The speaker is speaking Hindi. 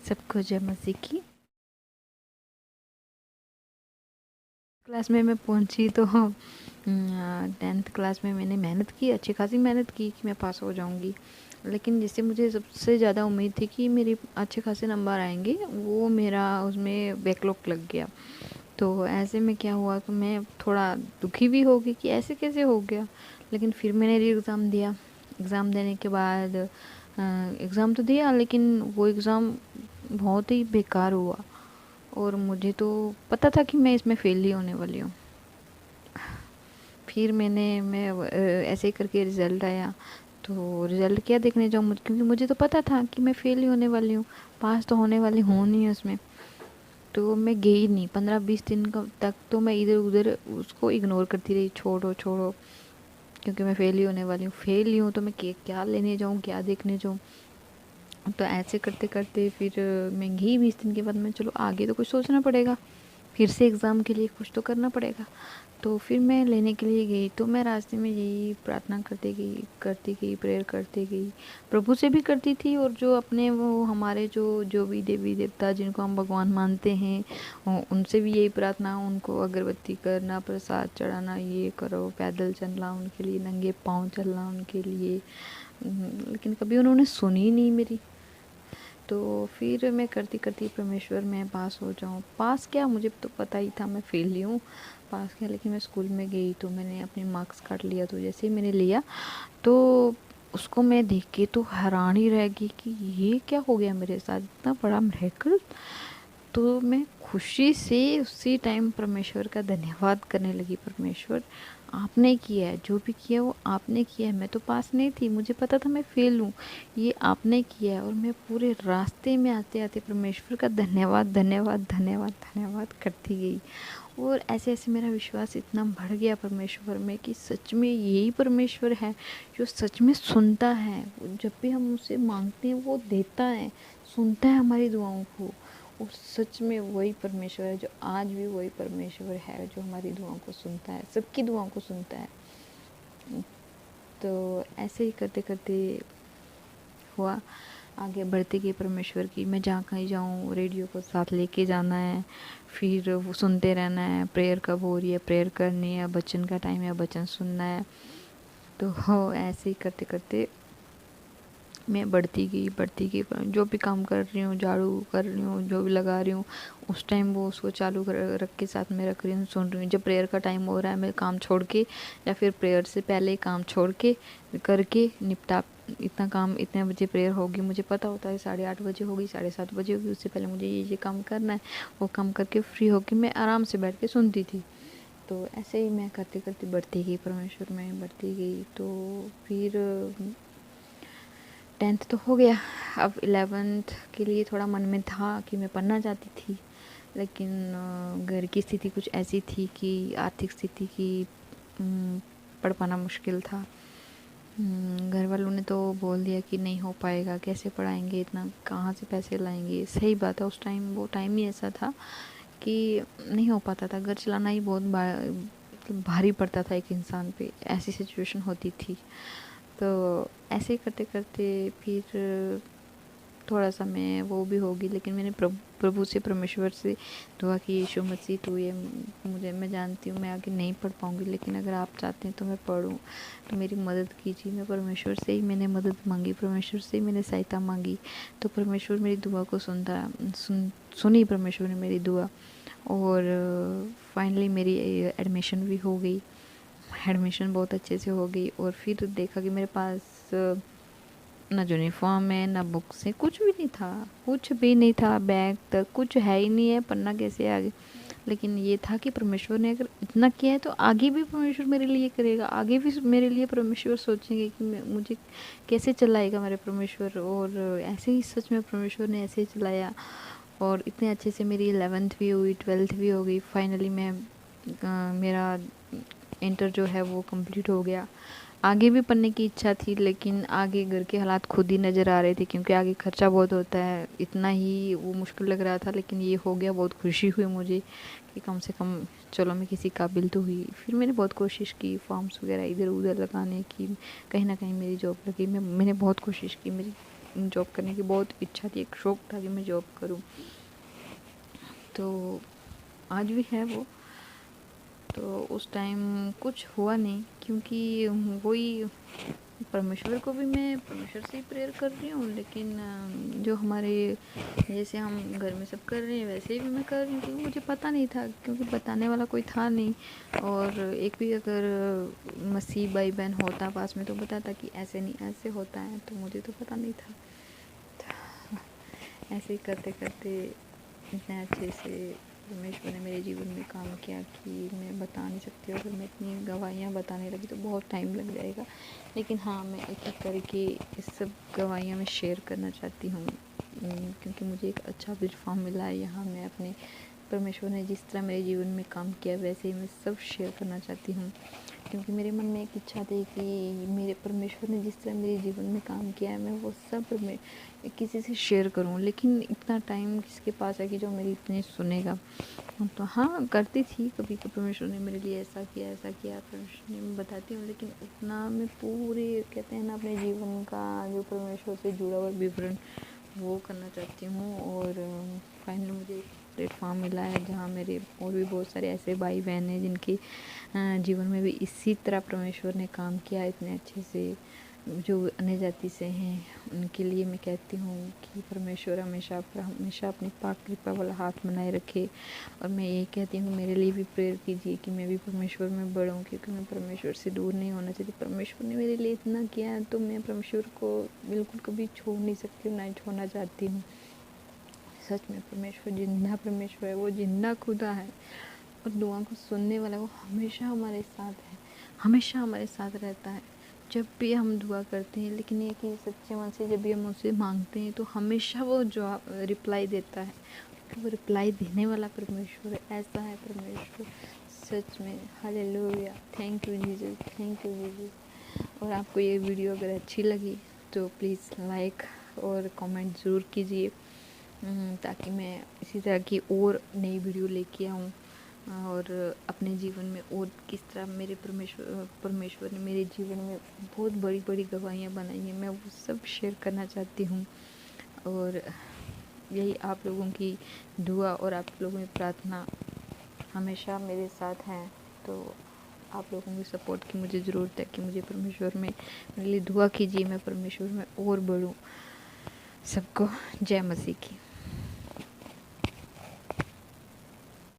सबको जय मसीह की। क्लास में मैं पहुंची तो 10th क्लास में मैंने मेहनत की, अच्छी खासी मेहनत की कि मैं पास हो जाऊंगी। लेकिन जिससे मुझे सबसे ज़्यादा उम्मीद थी कि मेरे अच्छे खासे नंबर आएंगे, वो मेरा उसमें बैकलॉग लग गया। तो ऐसे में क्या हुआ कि मैं थोड़ा दुखी भी हो गई कि ऐसे कैसे हो गया। लेकिन फिर मैंने री एग्ज़ाम दिया। एग्ज़ाम देने के बाद एग्ज़ाम तो दिया, लेकिन वो एग्ज़ाम बहुत ही बेकार हुआ और मुझे तो पता था कि मैं इसमें फ़ेल ही होने वाली हूँ। फिर मैं ऐसे ही करके रिज़ल्ट आया, तो रिज़ल्ट क्या देखने जाऊँ क्योंकि मुझे तो पता था कि मैं फ़ेल ही होने वाली हूँ, पास तो होने वाली हूँ नहीं उसमें। तो मैं गई नहीं 15-20 दिन तक। तो मैं इधर उधर उसको इग्नोर करती रही, छोड़ो छोड़ो, क्योंकि मैं फ़ेल ही होने वाली हूँ। फ़ेल ही हूँ तो मैं क्या लेने जाऊँ, क्या देखने जाऊँ। तो ऐसे करते करते फिर मैं गई 20 दिन के बाद। मैं चलो आगे तो कुछ सोचना पड़ेगा, फिर से एग्ज़ाम के लिए कुछ तो करना पड़ेगा। तो फिर मैं लेने के लिए गई। तो मैं रास्ते में यही प्रार्थना करती गई, प्रेयर करती गई, प्रभु से भी करती थी। और जो अपने वो हमारे जो भी देवी देवता जिनको हम भगवान मानते हैं, उनसे भी यही प्रार्थना, उनको अगरबत्ती करना, प्रसाद चढ़ाना, ये करो, पैदल चलना उनके लिए, नंगे पाँव चलना उनके लिए। लेकिन कभी उन्होंने सुनी नहीं मेरी। तो फिर मैं करती करती परमेश्वर मैं पास हो जाऊँ। पास क्या, मुझे तो पता ही था मैं फेल ही हूँ। पास क्या, लेकिन मैं स्कूल में गई तो मैंने अपने मार्क्स कार्ड लिया। तो जैसे ही मैंने लिया तो उसको मैं देख के तो हैरान ही रह गई कि ये क्या हो गया मेरे साथ, इतना बड़ा मिरेकल। तो मैं खुशी से उसी टाइम परमेश्वर का धन्यवाद करने लगी। परमेश्वर, आपने किया है, जो भी किया वो आपने किया है। मैं तो पास नहीं थी, मुझे पता था मैं फेल हूँ, ये आपने किया है। और मैं पूरे रास्ते में आते आते परमेश्वर का धन्यवाद धन्यवाद धन्यवाद धन्यवाद करती गई। और ऐसे ऐसे मेरा विश्वास इतना बढ़ गया परमेश्वर में कि सच में यही परमेश्वर है जो सच में सुनता है। जब भी हम उससे मांगते हैं वो देता है, सुनता है हमारी दुआओं को। और सच में वही परमेश्वर है जो आज भी वही परमेश्वर है जो हमारी दुआओं को सुनता है, सबकी दुआओं को सुनता है। तो ऐसे ही करते करते हुआ, आगे बढ़ती गई परमेश्वर की। मैं जहाँ कहीं जाऊँ रेडियो को साथ लेके जाना है, फिर वो सुनते रहना है। प्रेयर कब हो रही है, प्रेयर करनी है, बच्चन का टाइम है, बच्चन सुनना है। तो हो ऐसे ही करते करते मैं बढ़ती गई। जो भी काम कर रही हूँ, झाड़ू कर रही हूँ, जो भी लगा रही हूँ, उस टाइम वो उसको चालू कर रख के साथ में रख रही हूँ, सुन रही हूँ। जब प्रेयर का टाइम हो रहा है, मैं काम छोड़ के या फिर प्रेयर से पहले काम छोड़ के करके निपटा, इतना काम इतने बजे प्रेयर होगी, मुझे पता होता है 8:30 बजे होगी, 7:30 बजे होगी, उससे पहले मुझे ये काम करना है। वो काम करके फ्री होके मैं आराम से बैठ के सुनती थी। तो ऐसे ही मैं करते करते बढ़ती गई, परमेश्वर में बढ़ती गई। तो फिर 10th तो हो गया। अब 11th के लिए थोड़ा मन में था कि मैं पढ़ना चाहती थी, लेकिन घर की स्थिति कुछ ऐसी थी कि आर्थिक स्थिति की पढ़ पाना मुश्किल था। घर वालों ने तो बोल दिया कि नहीं हो पाएगा, कैसे पढ़ाएंगे, इतना कहाँ से पैसे लाएंगे। सही बात है, उस टाइम वो टाइम ही ऐसा था कि नहीं हो पाता था। घर चलाना ही बहुत भारी पड़ता था एक इंसान पे, ऐसी सिचुएशन होती थी। तो ऐसे करते करते फिर थोड़ा सा मैं वो भी होगी, लेकिन मैंने प्रभु से, परमेश्वर से दुआ की, यीशु मसीह तू ये मैं जानती हूँ मैं आगे नहीं पढ़ पाऊँगी, लेकिन अगर आप चाहते हैं तो मैं पढ़ूँ, तो मेरी मदद कीजिए। मैं परमेश्वर से ही मैंने मदद मांगी, परमेश्वर से ही मैंने सहायता मांगी। तो परमेश्वर मेरी दुआ को सुनी परमेश्वर ने मेरी दुआ। और फाइनली मेरी एडमिशन भी हो गई। एडमिशन बहुत अच्छे से हो गई। और फिर देखा कि मेरे पास ना यूनिफॉर्म है, ना बुक्स है, कुछ भी नहीं था, कुछ भी नहीं था, बैग तक कुछ है ही नहीं है, पढ़ना कैसे आगे। लेकिन ये था कि परमेश्वर ने अगर इतना किया है तो आगे भी परमेश्वर मेरे लिए करेगा, आगे भी मेरे लिए परमेश्वर सोचेंगे कि मुझे कैसे चलाएगा मेरे परमेश्वर। और ऐसे ही सच में परमेश्वर ने ऐसे ही चलाया। और इतने अच्छे से मेरी 11th भी हुई, 12th भी हो गई। फाइनली मैं मेरा इंटर जो है वो कंप्लीट हो गया। आगे भी पढ़ने की इच्छा थी, लेकिन आगे घर के हालात खुद ही नज़र आ रहे थे, क्योंकि आगे खर्चा बहुत होता है, इतना ही वो मुश्किल लग रहा था। लेकिन ये हो गया, बहुत खुशी हुई मुझे कि कम से कम चलो मैं किसी काबिल तो हुई। फिर मैंने बहुत कोशिश की, फॉर्म्स वगैरह इधर उधर लगाने की, कहीं ना कहीं मेरी जॉब लगी। मैंने बहुत कोशिश की, मेरी जॉब करने की बहुत इच्छा थी, एक शौक़ था कि मैं जॉब करूं। तो आज भी है वो। तो उस टाइम कुछ हुआ नहीं, क्योंकि वही परमेश्वर को भी मैं परमेश्वर से ही प्रेयर कर रही हूँ, लेकिन जो हमारे जैसे हम घर में सब कर रहे हैं वैसे ही भी मैं कर रही हूँ, क्योंकि मुझे पता नहीं था, क्योंकि बताने वाला कोई था नहीं। और एक भी अगर मसीह भाई बहन होता पास में तो बताता कि ऐसे नहीं ऐसे होता है, तो मुझे तो पता नहीं था। ऐसे ही करते करते इतने अच्छे से परमेश्वर ने मेरे जीवन में काम किया कि मैं बता नहीं सकती। अगर मैं इतनी गवाहियाँ बताने लगी तो बहुत टाइम लग जाएगा, लेकिन हाँ, मैं एक एक करके इस सब गवाहियाँ मैं शेयर करना चाहती हूँ, क्योंकि मुझे एक अच्छा प्लेटफॉर्म मिला है यहाँ। मैं अपने परमेश्वर ने जिस तरह मेरे जीवन में काम किया वैसे ही मैं सब शेयर करना चाहती हूँ, क्योंकि मेरे मन में एक इच्छा थी कि मेरे परमेश्वर ने जिस तरह मेरे जीवन में काम किया है मैं वो सब मैं किसी से शेयर करूं, लेकिन इतना टाइम किसके पास है कि जो मेरी इतनी सुनेगा। तो हाँ, करती थी कभी कि परमेश्वर ने मेरे लिए ऐसा किया परमेश्वर ने, मैं बताती हूँ, लेकिन उतना मैं पूरे कहते हैं ना अपने जीवन का जो परमेश्वर से जुड़ा हुआ विवरण वो करना चाहती हूँ। और फाइनली मुझे प्लेटफॉर्म मिला है जहाँ मेरे और भी बहुत सारे ऐसे भाई बहन हैं जिनके जीवन में भी इसी तरह परमेश्वर ने काम किया इतने अच्छे से, जो अन्य जाति से हैं। उनके लिए मैं कहती हूँ कि परमेश्वर हमेशा अपनी पाक कृपा वाला हाथ बनाए रखे। और मैं ये कहती हूँ मेरे लिए भी प्रेयर कीजिए कि मैं भी परमेश्वर में बढ़ूँ, क्योंकि मैं परमेश्वर से दूर नहीं होना चाहती। परमेश्वर ने मेरे लिए इतना किया है तो मैं परमेश्वर को बिल्कुल कभी छोड़ नहीं सकती हूँ, ना ही छोड़ना चाहती हूँ। सच में परमेश्वर जिंदा परमेश्वर है, वो जिंदा खुदा है और दुआ को सुनने वाला, वो हमेशा हमारे साथ है, हमेशा हमारे साथ रहता है जब भी हम दुआ करते हैं। लेकिन ये कि सच्चे मन से जब भी हम उससे मांगते हैं तो हमेशा वो जवाब रिप्लाई देता है, क्योंकि वो रिप्लाई देने वाला परमेश्वर है। ऐसा है परमेश्वर सच में। Hallelujah, thank you Jesus, thank you Jesus. और आपको ये वीडियो अगर अच्छी लगी तो प्लीज़ लाइक और कमेंट ज़रूर कीजिए, ताकि मैं इसी तरह की और नई वीडियो लेके आऊँ और अपने जीवन में और किस तरह मेरे परमेश्वर ने मेरे जीवन में बहुत बड़ी बड़ी गवाहियाँ बनाई हैं, मैं वो सब शेयर करना चाहती हूँ। और यही आप लोगों की दुआ और आप लोगों की प्रार्थना हमेशा मेरे साथ हैं। तो आप लोगों की सपोर्ट की मुझे ज़रूरत है कि मुझे परमेश्वर में मेरे लिए दुआ कीजिए, मैं परमेश्वर में और बढ़ूँ। सबको जय मसीह की।